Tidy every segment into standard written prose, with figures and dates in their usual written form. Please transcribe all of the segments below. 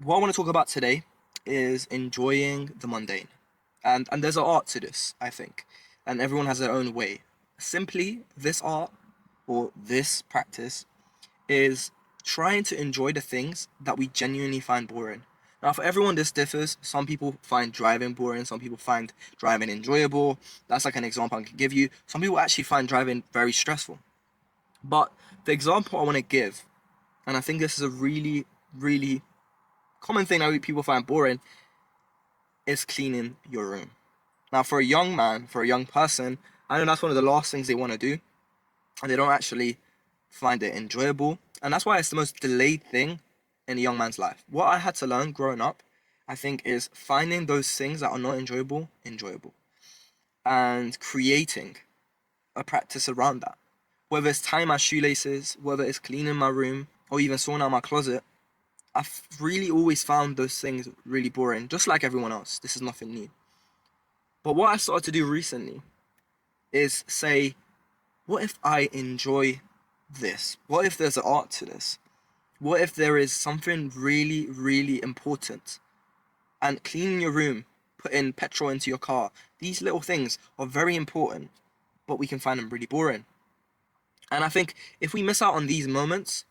What I want to talk about today is enjoying the mundane. And there's an art to this, I think. And everyone has their own way. Simply, this art or this practice is trying to enjoy the things that we genuinely find boring. Now, for everyone, this differs. Some people find driving boring, some people find driving enjoyable. That's like an example I can give you. Some people actually find driving very stressful. But the example I want to give, and I think this is a really, really common thing that people find boring, is cleaning your room. Now, for a young man, for a young person, I know that's one of the last things they want to do, and they don't actually find it enjoyable. And that's why it's the most delayed thing in a young man's life. What I had to learn growing up, I think, is finding those things that are not enjoyable, enjoyable, and creating a practice around that. Whether it's tying my shoelaces, whether it's cleaning my room, or even sorting out my closet, I've really always found those things really boring, just like everyone else. This is nothing new. But what I started to do recently is say, what if I enjoy this? What if there's an art to this? What if there is something really, really important? And cleaning your room, putting petrol into your car, these little things are very important, but we can find them really boring. And I think if we miss out on these moments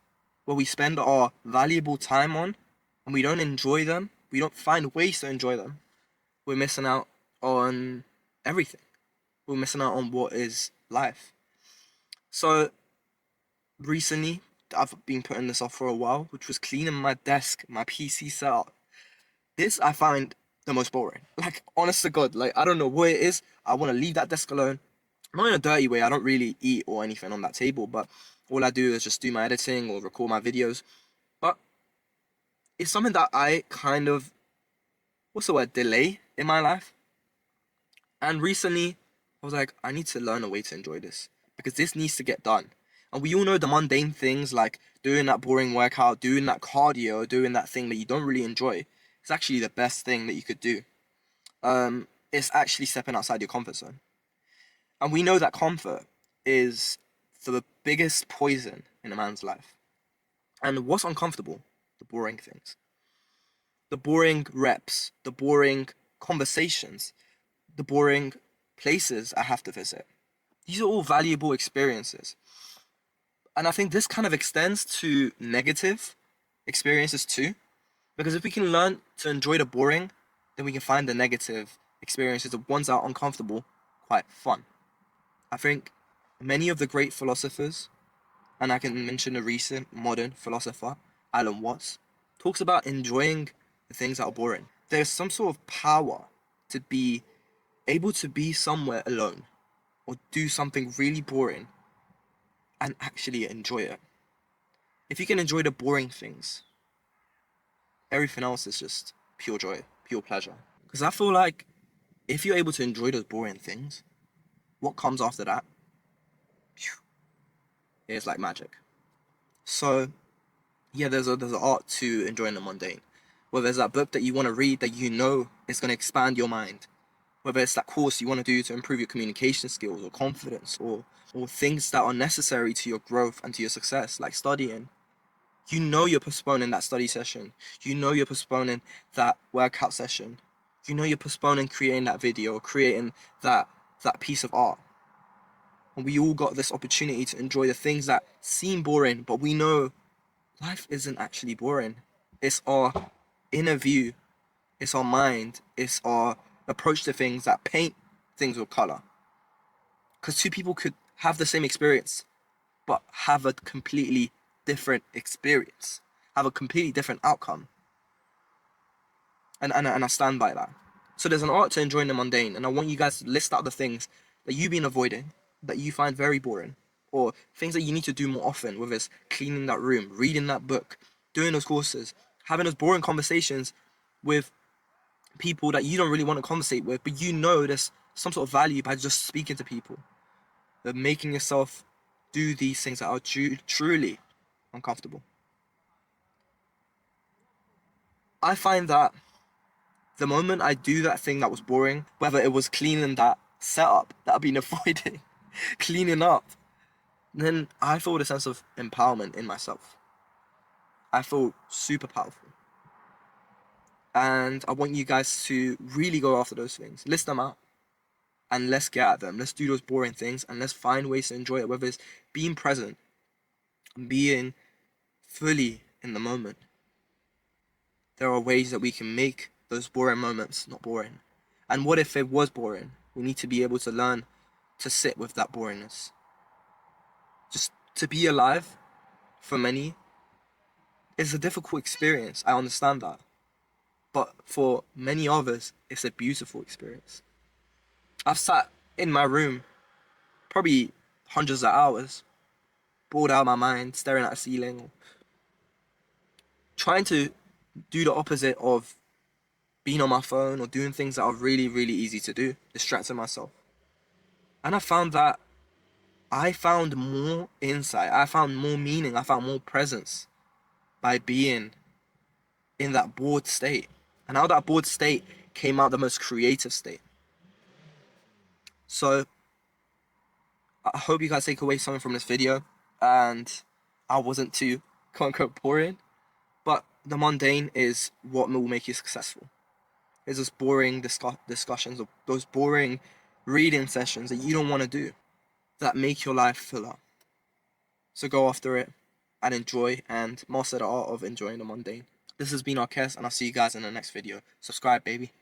where we spend our valuable time on and we don't enjoy them, we don't find ways to enjoy them, we're missing out on everything. We're missing out on what is life. So recently, I've been putting this off for a while, which was cleaning my desk, my PC setup. This I find the most boring. Like, honest to God, like I don't know what it is. I want to leave that desk alone. Not in a dirty way. I don't really eat or anything on that table, but all I do is just do my editing or record my videos. But it's something that I kind of, what's the word, delay in my life. And recently, I was like, I need to learn a way to enjoy this because this needs to get done. And we all know the mundane things like doing that boring workout, doing that cardio, doing that thing that you don't really enjoy. It's actually the best thing that you could do. It's actually stepping outside your comfort zone. And we know that comfort is the biggest poison in a man's life. And what's uncomfortable? The boring things. The boring reps, the boring conversations, the boring places I have to visit. These are all valuable experiences. And I think this kind of extends to negative experiences too. Because if we can learn to enjoy the boring, then we can find the negative experiences, the ones that are uncomfortable, quite fun. I think many of the great philosophers, and I can mention a recent modern philosopher, Alan Watts, talks about enjoying the things that are boring. There's some sort of power to be able to be somewhere alone or do something really boring and actually enjoy it. If you can enjoy the boring things, everything else is just pure joy, pure pleasure. Because I feel like if you're able to enjoy those boring things, what comes after that, phew, it's like magic. So yeah, there's an art to enjoying the mundane. Whether there's that book that you want to read that you know is going to expand your mind, whether it's that course you want to do to improve your communication skills or confidence, or things that are necessary to your growth and to your success, like studying. You know you're postponing that study session. You know you're postponing that workout session. You know you're postponing creating that video, creating that piece of art. And we all got this opportunity to enjoy the things that seem boring, but we know life isn't actually boring. It's our inner view, it's our mind, it's our approach to things that paint things with color. Because two people could have the same experience, but have a completely different experience, have a completely different outcome. And I stand by that. So there's an art to enjoying the mundane, and I want you guys to list out the things that you've been avoiding, that you find very boring, or things that you need to do more often, whether it's cleaning that room, reading that book, doing those courses, having those boring conversations with people that you don't really want to conversate with, but you know there's some sort of value by just speaking to people. But making yourself do these things that are truly uncomfortable. I find that the moment I do that thing that was boring, whether it was cleaning that setup that I've been avoiding, cleaning up, then I feel a sense of empowerment in myself. I feel super powerful. And I want you guys to really go after those things. List them out and let's get at them. Let's do those boring things and let's find ways to enjoy it, whether it's being present, being fully in the moment. There are ways that we can make those boring moments not boring. And what if it was boring? We need to be able to learn to sit with that boringness. Just to be alive, for many, is a difficult experience. I understand that. But for many others, it's a beautiful experience. I've sat in my room probably hundreds of hours, bored out of my mind, staring at the ceiling, trying to do the opposite of being on my phone or doing things that are really, really easy to do, distracting myself. And I found more insight, I found more meaning, I found more presence by being in that bored state. And out of that bored state came out the most creative state. So I hope you guys take away something from this video, and I wasn't too quote unquote boring, but the mundane is what will make you successful. It's those boring discussions, or those boring reading sessions that you don't want to do, that make your life fuller. So go after it and enjoy and master the art of enjoying the mundane. This has been our Kes, and I'll see you guys in the next video. Subscribe, baby.